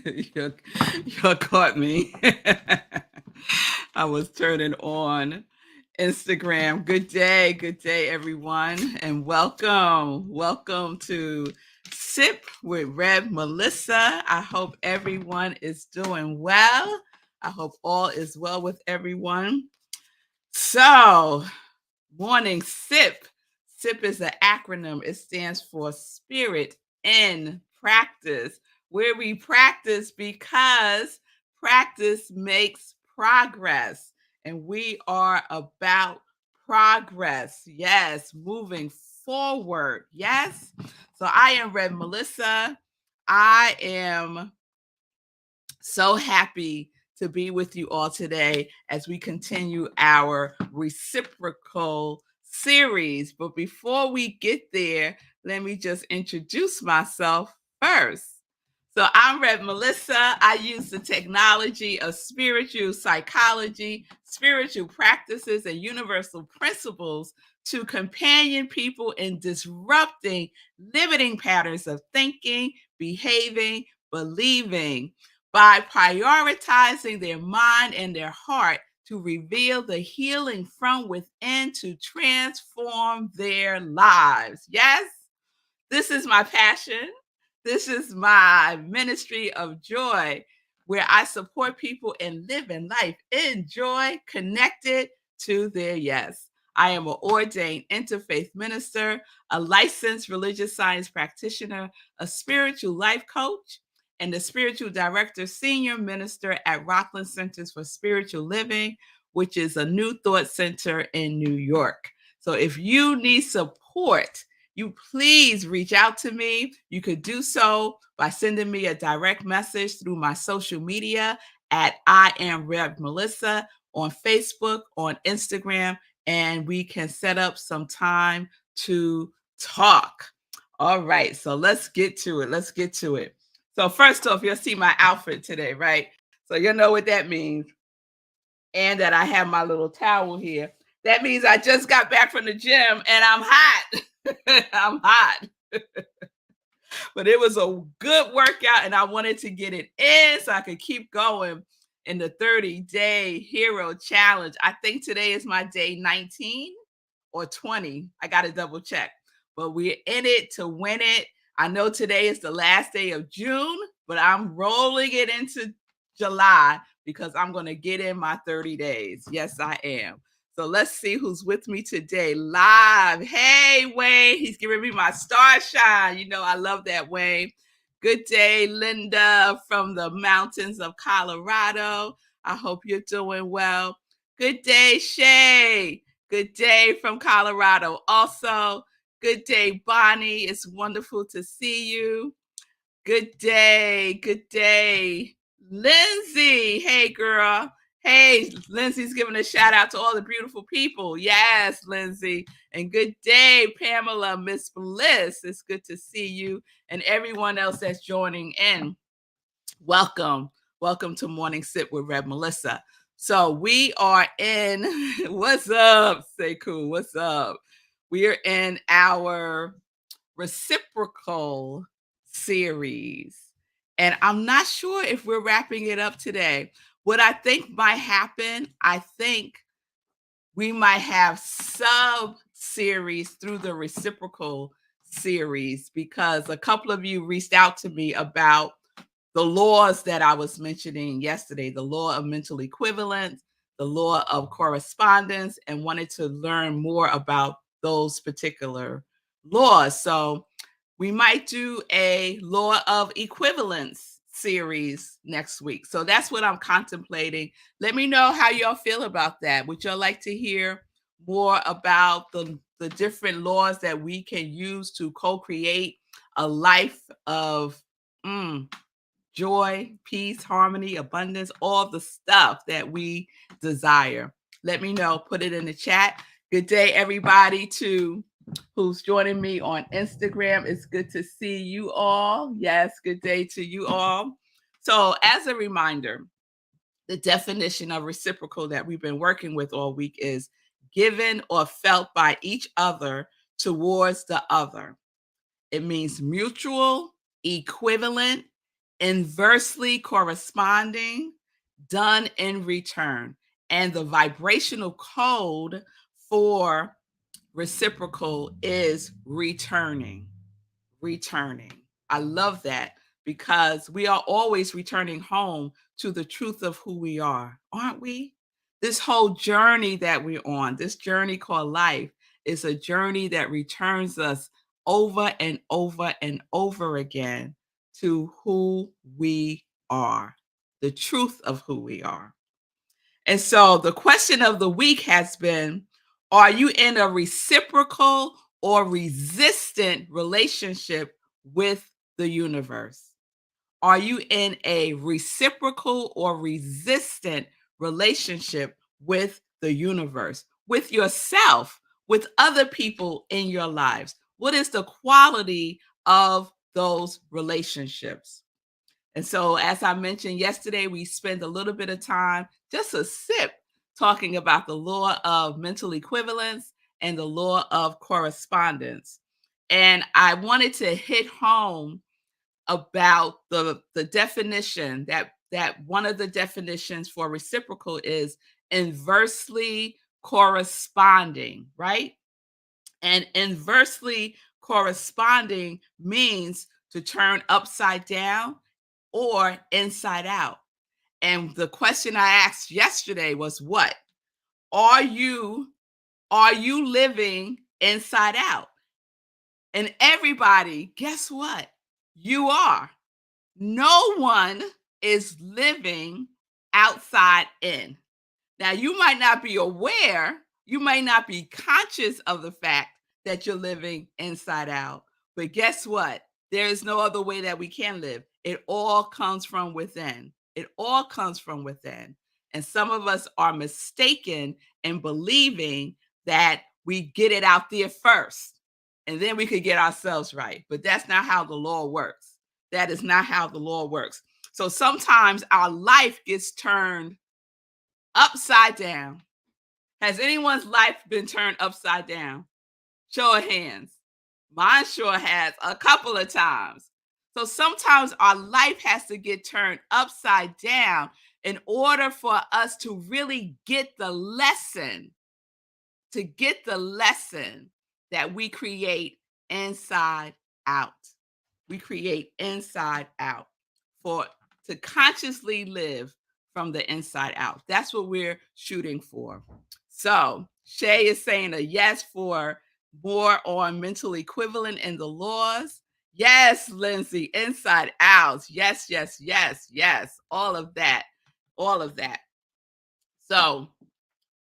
you, you caught me. I was turning on Instagram. Good day, everyone, and welcome to Sip with Rev Melissa. I hope everyone is doing well. I hope all is well with everyone. So, morning sip. SIP is an acronym. It stands for Spirit in Practice, where we practice because practice makes progress. And we are about progress. Yes, moving forward. Yes. So I am Red Melissa. I am so happy to be with you all today as we continue our reciprocal series. But before we get there, let me just introduce myself first. So I'm Red Melissa. I use the technology of spiritual psychology, spiritual practices, and universal principles to companion people in disrupting limiting patterns of thinking, behaving, believing by prioritizing their mind and their heart to reveal the healing from within to transform their lives. Yes, this is my passion. This is my ministry of joy, where I support people in living life in joy, connected to their yes. I am an ordained interfaith minister, a licensed religious science practitioner, a spiritual life coach, and the spiritual director, senior minister at Rockland Centers for Spiritual Living, which is a new thought center in New York. So if you need support, you please reach out to me. You could do so by sending me a direct message through my social media at I am Rev Melissa on Facebook, on Instagram, and we can set up some time to talk. All right, so let's get to it. So first off, you'll see my outfit today, right? So you know what that means. And that I have my little towel here. That means I just got back from the gym and I'm hot. I'm hot. But it was a good workout and I wanted to get it in so I could keep going in the 30-day hero challenge. I think today is my day 19 or 20. I got to double check. But we're in it to win it. I know today is the last day of June, but I'm rolling it into July because I'm going to get in my 30 days. Yes, I am. So let's see who's with me today live. Hey, Wayne. He's giving me my star shine. You know, I love that, Wayne. Good day, Linda from the mountains of Colorado. I hope you're doing well. Good day, Shay. Good day from Colorado. Also, good day, Bonnie. It's wonderful to see you. Good day. Good day. Lindsay. Hey, girl. Hey, Lindsay's giving a shout out to all the beautiful people. Yes, Lindsay. And good day, Pamela, Miss Bliss. It's good to see you and everyone else that's joining in. Welcome. Welcome to Morning Sip with Red Melissa. So we are in, what's up, Sekou? What's up? We are in our reciprocal series. And I'm not sure if we're wrapping it up today. What I think might happen, I think we might have sub series through the reciprocal series because a couple of you reached out to me about the laws that I was mentioning yesterday, the law of mental equivalence, the law of correspondence, and wanted to learn more about those particular laws. So we might do a law of equivalence series next week. So that's what I'm contemplating. Let me know how y'all feel about that. Would y'all like to hear more about the different laws that we can use to co-create a life of joy, peace, harmony, abundance, all the stuff that we desire? Let me know. Put it in the chat. Good day, everybody, to who's joining me on Instagram. It's good to see you all. Yes, good day to you all. So, as a reminder, the definition of reciprocal that we've been working with all week is given or felt by each other towards the other. It means mutual, equivalent, inversely corresponding, done in return. And the vibrational code for reciprocal is returning. Returning. I love that because we are always returning home to the truth of who we are, aren't we? This whole journey that we're on, this journey called life, is a journey that returns us over and over and over again to who we are, the truth of who we are. And so the question of the week has been, are you in a reciprocal or resistant relationship with the universe? Are you in a reciprocal or resistant relationship with the universe, with yourself, with other people in your lives? What is the quality of those relationships? And so, as I mentioned yesterday, we spent a little bit of time, just a sip, talking about the law of mental equivalence and the law of correspondence. And I wanted to hit home about the definition that one of the definitions for reciprocal is inversely corresponding, right? And inversely corresponding means to turn upside down or inside out. And the question I asked yesterday was what? Are you are you living inside out? And everybody, guess what? You are. No one is living outside in. Now, you might not be aware, you may not be conscious of the fact that you're living inside out. But guess what? There is no other way that we can live. It all comes from within. It all comes from within. And some of us are mistaken in believing that we get it out there first and then we could get ourselves right. But that's not how the law works. That is not how the law works. So sometimes our life gets turned upside down. Has anyone's life been turned upside down? Show of hands. Mine sure has a couple of times. So sometimes our life has to get turned upside down in order for us to really get the lesson, that we create inside out. We create inside out for to consciously live from the inside out. That's what we're shooting for. So Shay is saying a yes for more on mental equivalent in the laws. Yes, Lindsay, inside out. Yes, yes, yes, yes. All of that. All of that. So,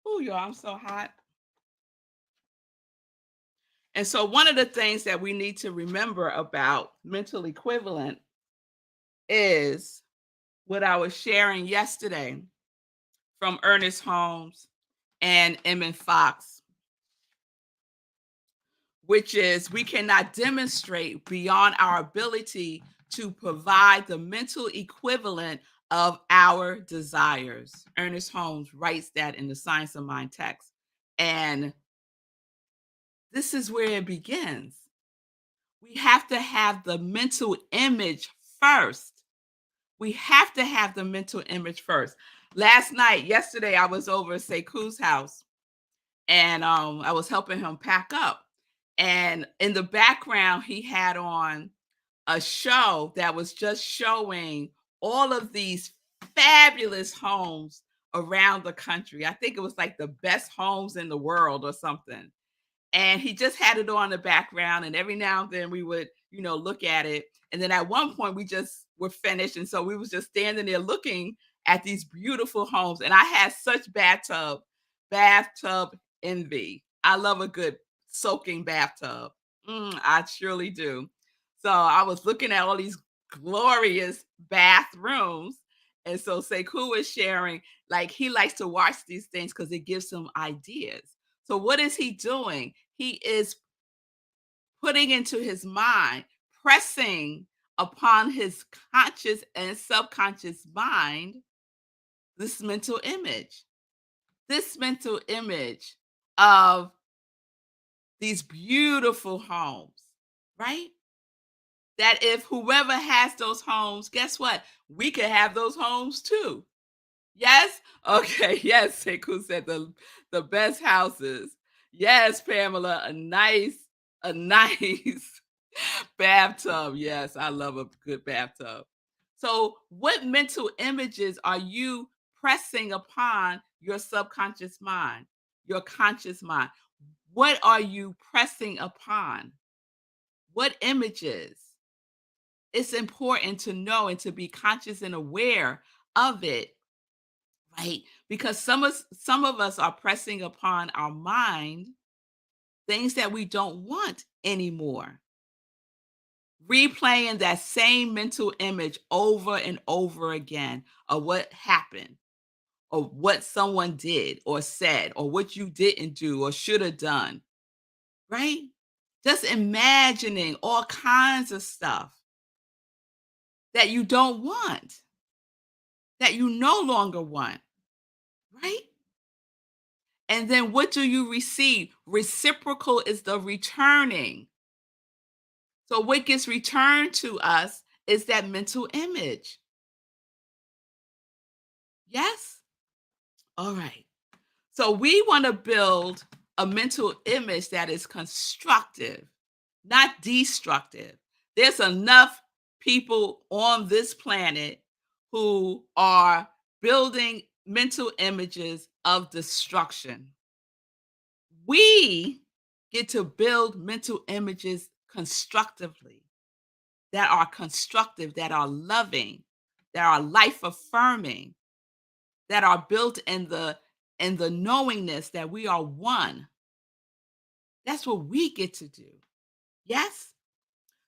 oh, y'all, I'm so hot. And so, one of the things that we need to remember about mental equivalent is what I was sharing yesterday from Ernest Holmes and Emmett Fox, which is we cannot demonstrate beyond our ability to provide the mental equivalent of our desires. Ernest Holmes writes that in the Science of Mind text. And this is where it begins. We have to have the mental image first. We have to have the mental image first. Yesterday, I was over at Sekou's house and I was helping him pack up. And in the background, he had on a show that was just showing all of these fabulous homes around the country. I think it was like the best homes in the world or something. And he just had it on the background, and every now and then we would, look at it. And then at one point we just were finished, and so we was just standing there looking at these beautiful homes. And I had such bathtub envy. I love a good soaking bathtub. I surely do. So I was looking at all these glorious bathrooms. And so Sekou is sharing, like, he likes to watch these things because it gives him ideas. So what is he doing? He is putting into his mind, pressing upon his conscious and subconscious mind this mental image of these beautiful homes, right? That if whoever has those homes, guess what? We could have those homes too. Yes? Okay, yes, Sekou said the best houses. Yes, Pamela, a nice bathtub. Yes, I love a good bathtub. So, what mental images are you pressing upon your subconscious mind, your conscious mind? What are you pressing upon? What images? It's important to know and to be conscious and aware of it, right? Because some of us are pressing upon our mind things that we don't want anymore, replaying that same mental image over and over again of what happened or what someone did or said or what you didn't do or should have done, right? Just imagining all kinds of stuff that you don't want, that you no longer want, right? And then what do you receive? Reciprocal is the returning. So what gets returned to us is that mental image. Yes? All right. So we want to build a mental image that is constructive, not destructive. There's enough people on this planet who are building mental images of destruction. We get to build mental images constructively, that are constructive, that are loving, that are life affirming, that are built in the knowingness that we are one. That's what we get to do. Yes?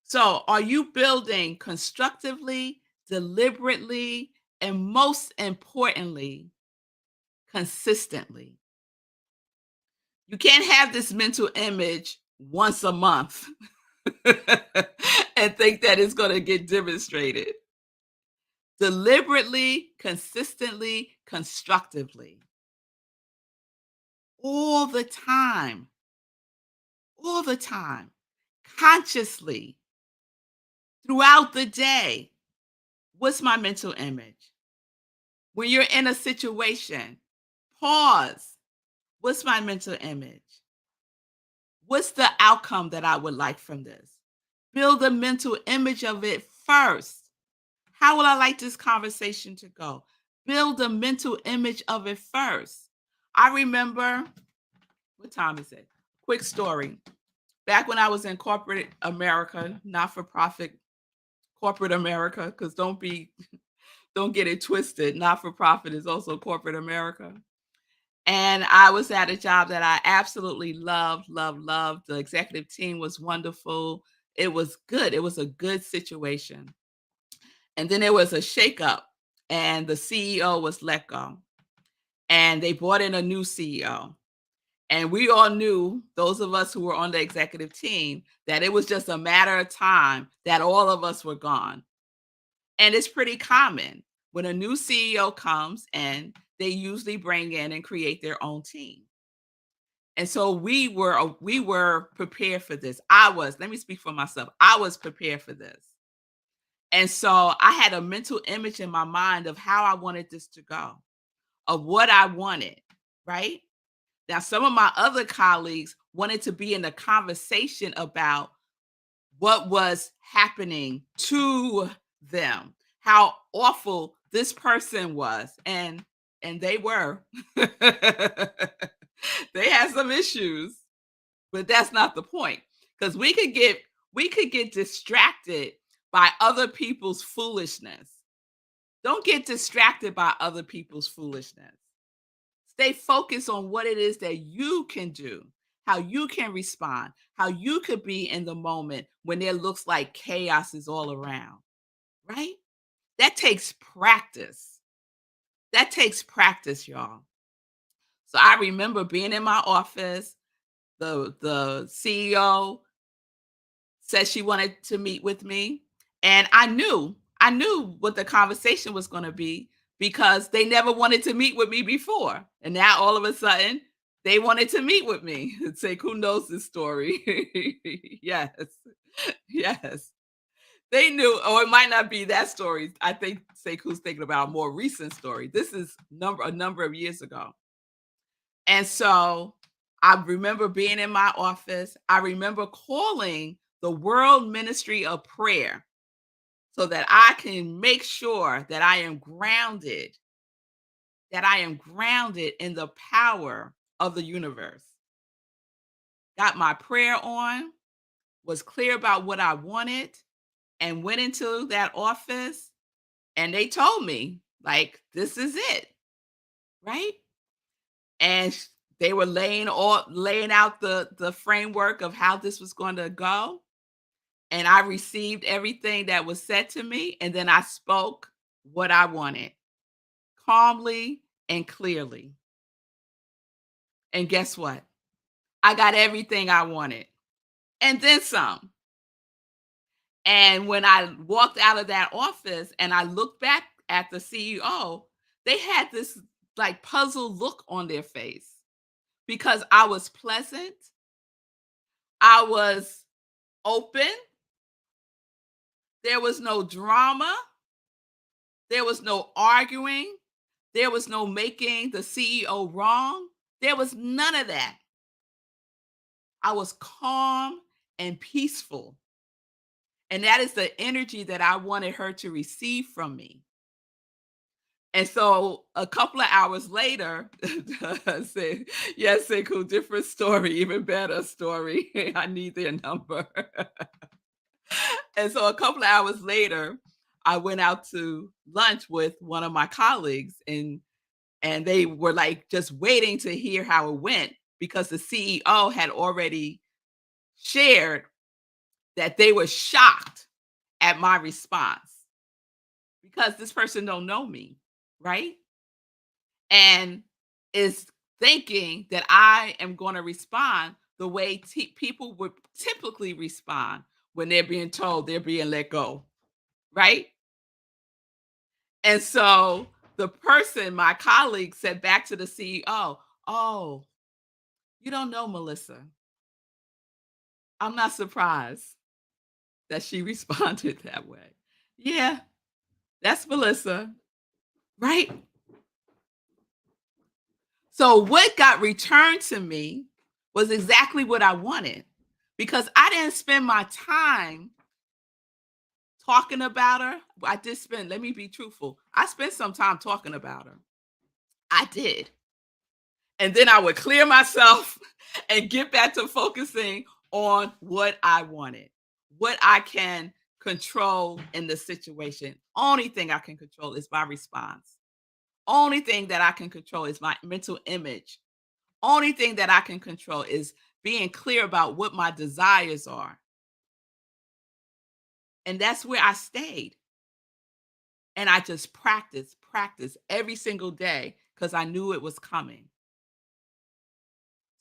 So, are you building constructively, deliberately, and most importantly, consistently? You can't have this mental image once a month and think that it's going to get demonstrated. Deliberately, consistently, constructively, all the time, all the time, consciously, throughout the day. What's my mental image? When you're in a situation, pause. What's my mental image? What's the outcome that I would like from this? Build a mental image of it first. How would I like this conversation to go? Build a mental image of it first. I remember, what time is it? Quick story. Back when I was in corporate America, not for profit corporate America, because don't get it twisted. Not for profit is also corporate America. And I was at a job that I absolutely loved, loved, loved. The executive team was wonderful. It was good. It was a good situation. And then there was a shakeup, and the CEO was let go. And they brought in a new CEO. And we all knew, those of us who were on the executive team, that it was just a matter of time that all of us were gone. And it's pretty common when a new CEO comes and they usually bring in and create their own team. And so we were prepared for this. Let me speak for myself. I was prepared for this. And so I had a mental image in my mind of how I wanted this to go, of what I wanted, right? Now, some of my other colleagues wanted to be in a conversation about what was happening to them, how awful this person was, and they were. They had some issues, but that's not the point. Because we could get distracted by other people's foolishness. Don't get distracted by other people's foolishness. Stay focused on what it is that you can do, how you can respond, how you could be in the moment when it looks like chaos is all around, right? That takes practice. That takes practice, y'all. So I remember being in my office, the CEO said she wanted to meet with me, and I knew what the conversation was going to be because they never wanted to meet with me before, and now all of a sudden they wanted to meet with me. It's like, who knows this story? Yes, yes. They knew, or it might not be that story. I think Sekou's thinking about a more recent story. This is a number of years ago. And so I remember being in my office. I remember calling the World Ministry of Prayer so that I can make sure that I am grounded in the power of the universe. Got my prayer on, was clear about what I wanted, and went into that office and they told me, like, this is it, right? And they were laying out the framework of how this was going to go. And I received everything that was said to me, and then I spoke what I wanted calmly and clearly. And guess what? I got everything I wanted and then some. And when I walked out of that office and I looked back at the CEO, they had this like puzzled look on their face because I was pleasant, I was open, there was no drama, there was no arguing, there was no making the CEO wrong. There was none of that. I was calm and peaceful. And that is the energy that I wanted her to receive from me. And so a couple of hours later, I said, yes, Sekou, different story, even better story. I need their number. And so a couple of hours later, I went out to lunch with one of my colleagues and they were like just waiting to hear how it went because the CEO had already shared that they were shocked at my response because this person don't know me, right? And is thinking that I am going to respond the way people would typically respond when they're being told they're being let go, right? And so the person, my colleague, said back to the CEO, "Oh, you don't know Melissa. I'm not surprised that she responded that way." Yeah, that's Melissa, right? So what got returned to me was exactly what I wanted because I didn't spend my time talking about her. I did spend, let me be truthful. I spent some time talking about her. I did. And then I would clear myself and get back to focusing on what I wanted, what I can control in the situation. Only thing I can control is my response. Only thing that I can control is my mental image. Only thing that I can control is being clear about what my desires are. And that's where I stayed. And I just practiced every single day because I knew it was coming.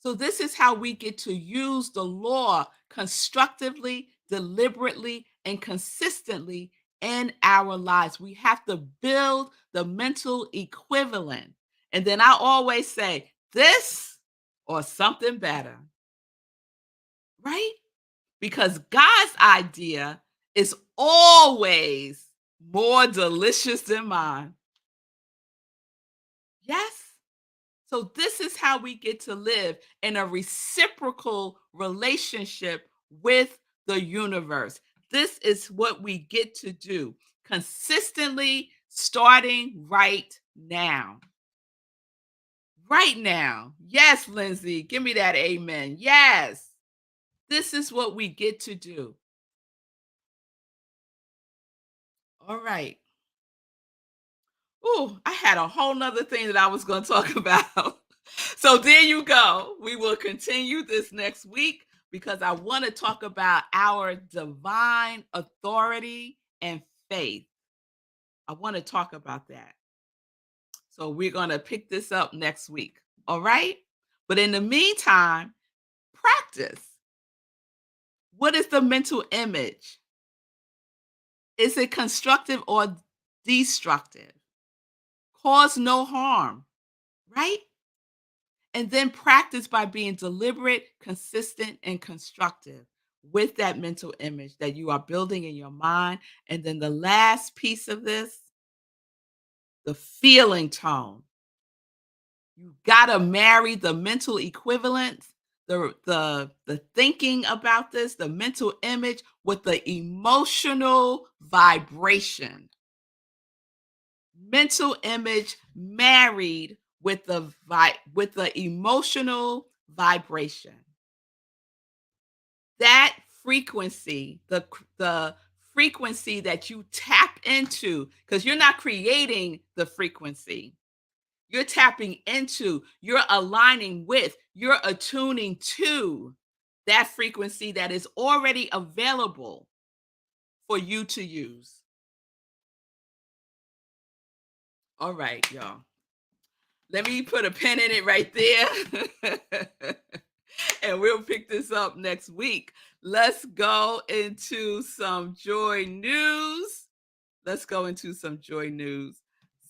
So, this is how we get to use the law constructively, deliberately, and consistently in our lives. We have to build the mental equivalent. And then I always say, this or something better, right? Because God's idea is always more delicious than mine. Yes? So, this is how we get to live in a reciprocal relationship with the universe. This is what we get to do consistently starting right now. Right now. Yes, Lindsay, give me that amen. Yes, this is what we get to do. All right. Oh, I had a whole nother thing that I was going to talk about. So there you go. We will continue this next week because I want to talk about our divine authority and faith. I want to talk about that. So we're going to pick this up next week. All right. But in the meantime, practice. What is the mental image? Is it constructive or destructive? Cause no harm, right? And then practice by being deliberate, consistent, and constructive. with that mental image that you are building in your mind. And then the last piece of this, the feeling tone. You gotta marry the mental equivalent, the thinking about this, the mental image with the emotional vibration. Mental image married with with the emotional vibration. That frequency, the frequency that you tap into, because you're not creating the frequency. You're tapping into, you're aligning with, you're attuning to that frequency that is already available for you to use. All right, y'all. Let me put a pin in it right there. And we'll pick this up next week. Let's go into some joy news. Let's go into some joy news.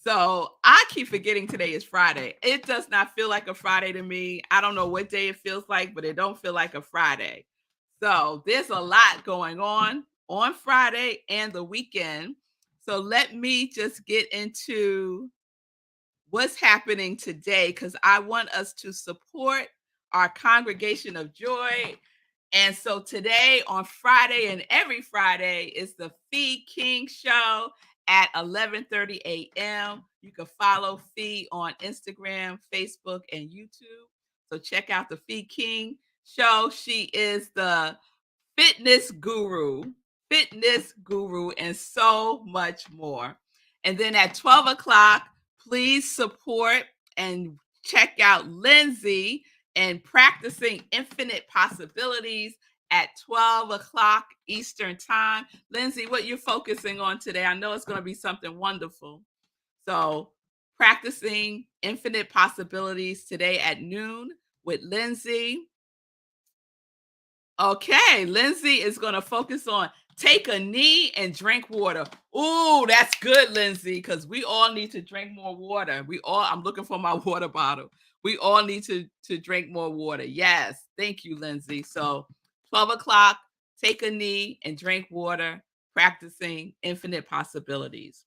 So I keep forgetting today is Friday. It does not feel like a Friday to me. I don't know what day it feels like, but it don't feel like a Friday. So there's a lot going on Friday and the weekend. So let me just get into what's happening today because I want us to support our congregation of joy. And so today on Friday and every Friday is the Fee King Show at 11:30 a.m. You can follow Fee on Instagram, Facebook, and YouTube. So check out the Fee King Show. She is the fitness guru, and so much more. And then at 12 o'clock, please support and check out Lindsay and practicing infinite possibilities at 12 o'clock Eastern time. Lindsay, what you're focusing on today, I know it's going to be something wonderful. So practicing infinite possibilities today at noon with Lindsay. Okay, Lindsay is going to focus on take a knee and drink water. Ooh, that's good, Lindsay, because we all need to drink more water. I'm looking for my water bottle. We all need to drink more water. Yes, thank you, Lindsay. So 12 o'clock, take a knee and drink water, practicing infinite possibilities.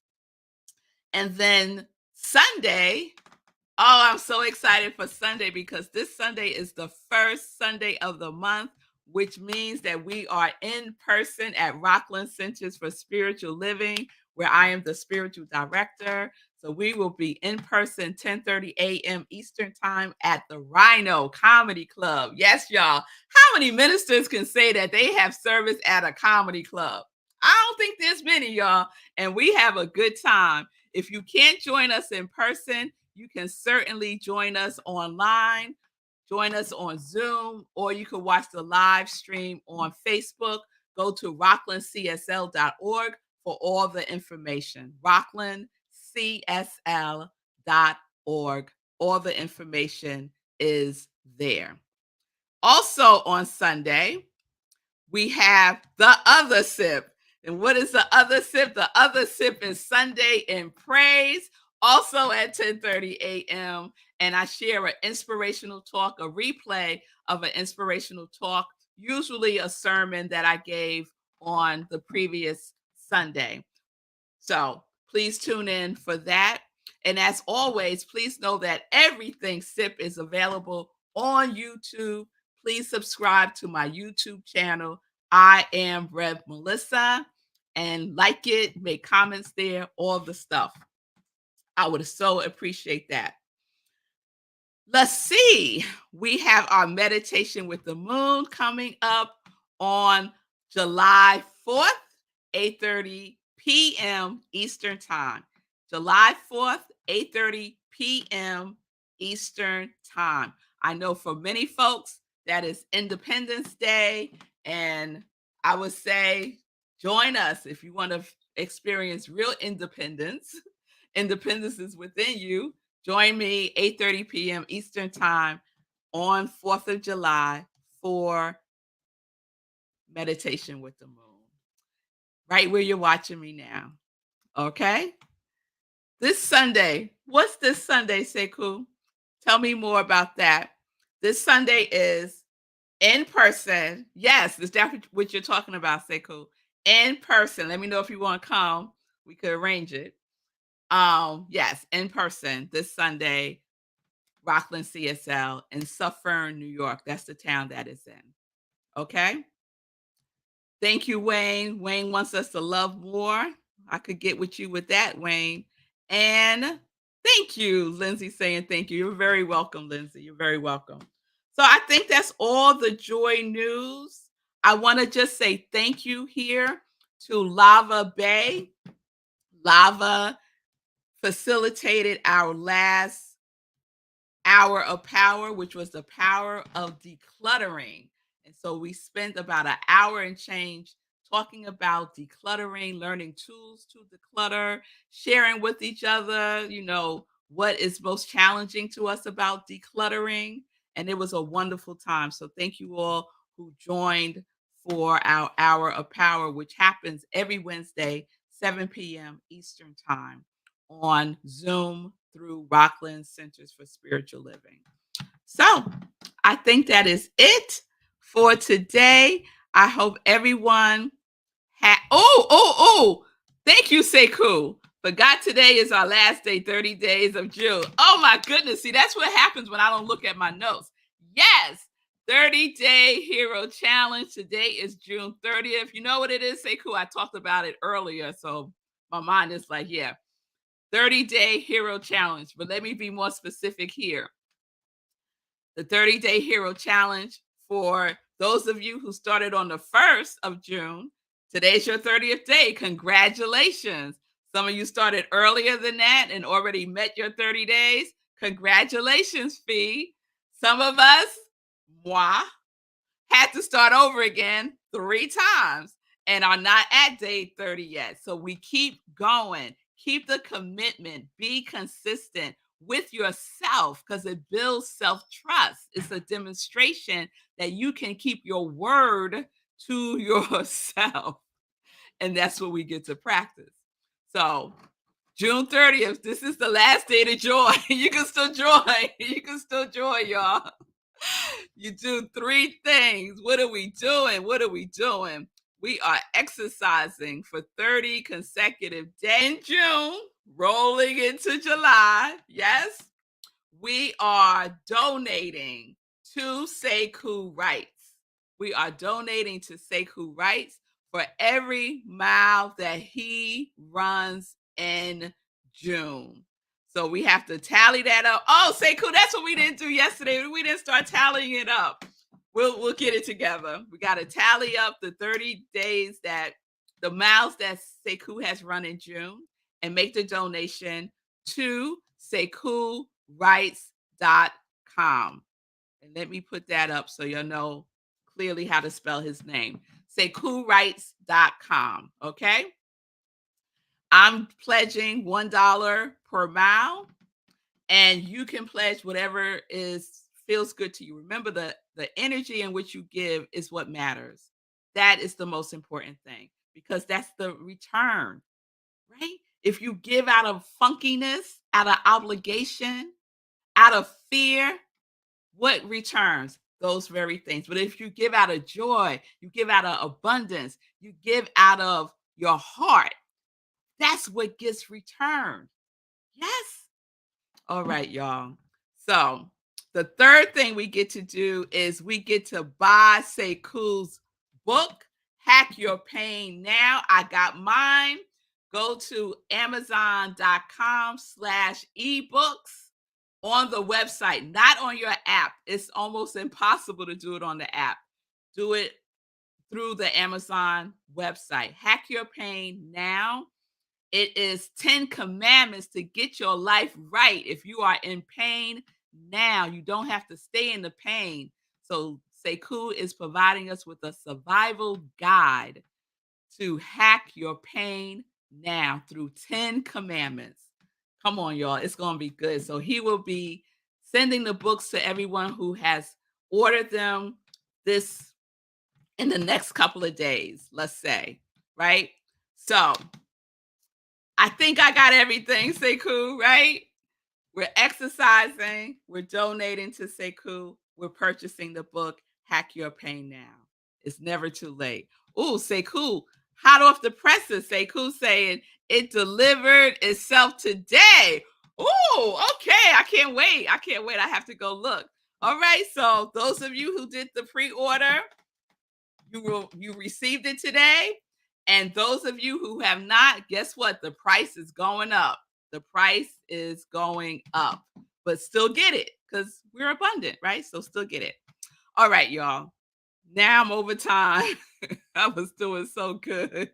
And then Sunday, oh, I'm so excited for Sunday because this Sunday is the first Sunday of the month, which means that we are in person at Rockland Centers for Spiritual Living, where I am the spiritual director. So we will be in person 10:30 a.m. Eastern Time at the Rhino Comedy Club. Yes, y'all. How many ministers can say that they have service at a comedy club? I don't think there's many, y'all. And we have a good time. If you can't join us in person, you can certainly join us online, join us on Zoom, or you can watch the live stream on Facebook. Go to rocklandcsl.org for all the information. rocklandcsl.org. All the information is there. Also on Sunday, we have the other sip. And what is the other sip? The other sip is Sunday in Praise, also at 10:30 a.m. And I share an inspirational talk, a replay of an inspirational talk, usually a sermon that I gave on the previous Sunday. So please tune in for that. And as always, please know that everything SIP is available on YouTube. Please subscribe to my YouTube channel. I am Rev Melissa, and like it, make comments there, all the stuff. I would so appreciate that. Let's see. We have our meditation with the moon coming up on July 4th, 8:30 p.m. Eastern Time. July 4th, 8:30 p.m. Eastern Time. I know for many folks that is Independence Day, and I would say join us if you want to experience real independence. Independence is within you. Join me 8:30 p.m. Eastern Time on 4th of July for meditation with the moon. Right where you're watching me now. Okay? This Sunday, what's this Sunday, Sekou? Tell me more about that. This Sunday is In person. Yes, is that what you're talking about, Sekou? In person. Let me know if you want to come. We could arrange it. Yes, in person this Sunday, Rockland CSL in Suffern, New York. That's the town that is in. Okay. Thank you, Wayne. Wayne wants us to love more. I could get with you with that, Wayne. And thank you, Lindsay, saying thank you. You're very welcome, Lindsay. You're very welcome. So I think that's all the joy news. I want to just say thank you here to Lava Bay. Lava facilitated our last hour of power, which was the power of decluttering. And so we spent about an hour and change talking about decluttering, learning tools to declutter, sharing with each other, what is most challenging to us about decluttering. And it was a wonderful time. So thank you all who joined for our hour of power, which happens every Wednesday, 7 p.m. Eastern Time on Zoom through Rockland Centers for Spiritual Living. So I think that is it for today. I hope everyone thank you, Sekou. Forgot today is our last day, 30 days of June. Oh my goodness. See, that's what happens when I don't look at my notes. Yes, 30-day hero challenge. Today is June 30th. You know what it is, Sekou? I talked about it earlier. So my mind is like, yeah, 30-day hero challenge. But let me be more specific here. The 30-day hero challenge for those of you who started on the 1st of June. Today's your 30th day. Congratulations. Some of you started earlier than that and already met your 30 days. Congratulations, Fee. Some of us, moi, had to start over again 3 times and are not at day 30 yet. So we keep going. Keep the commitment. Be consistent with yourself because it builds self-trust. It's a demonstration that you can keep your word to yourself. And that's what we get to practice. So June 30th, this is the last day to join. You can still join. You can still join, y'all. You do 3 things. What are we doing? What are we doing? We are exercising for 30 consecutive days in June, rolling into July. Yes, we are donating to Sekou Writes. We are donating to Sekou Writes for every mile that he runs in June. So we have to tally that up. Oh, Sekou, that's what we didn't do yesterday. We didn't start tallying it up. We'll get it together. We got to tally up the 30 days that the miles that Sekou has run in June and make the donation to SekouWrites.com. And let me put that up so you'll know clearly how to spell his name. SekouWrites.com. Okay. I'm pledging $1 per mile, and you can pledge whatever feels good to you. Remember, the energy in which you give is what matters. That is the most important thing because that's the return, right? If you give out of funkiness, out of obligation, out of fear, what returns? Those very things. But if you give out of joy, you give out of abundance, you give out of your heart, that's what gets returned. Yes. All right, y'all. So the third thing we get to do is we get to buy Sekou's book, Hack Your Pain Now. I got mine. Go to amazon.com/ebooks on the website, not on your app. It's almost impossible to do it on the app. Do it through the Amazon website. Hack Your Pain Now. It is 10 commandments to get your life right. If you are in pain now, you don't have to stay in the pain. So Sekou is providing us with a survival guide to hack your pain now through 10 commandments. Come on, y'all. It's going to be good. So he will be sending the books to everyone who has ordered them this in the next couple of days, let's say, right? So I think I got everything, Sekou, right? We're exercising, we're donating to Sekou, we're purchasing the book, Hack your pain now. It's never too late. Ooh, Sekou, hot off the presses. Sekou saying it delivered itself today. Ooh, okay. I can't wait. I can't wait. I have to go look. All right. So those of you who did the pre-order, you received it today. And those of you who have not, guess what? The price is going up. The price is going up. But still get it because we're abundant, right? So still get it. All right, y'all. Now I'm over time. I was doing so good.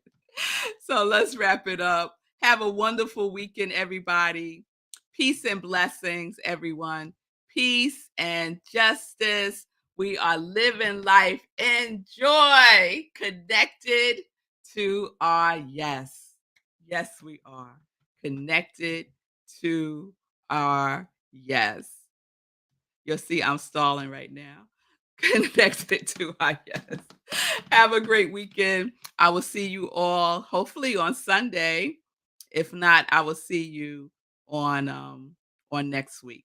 So let's wrap it up. Have a wonderful weekend, everybody. Peace and blessings, everyone. Peace and justice. We are living life in joy, connected to our yes. Yes, we are connected to our yes. You'll see I'm stalling right now. Connected to our yes. Have a great weekend. I will see you all hopefully on Sunday. If not, I will see you on next week.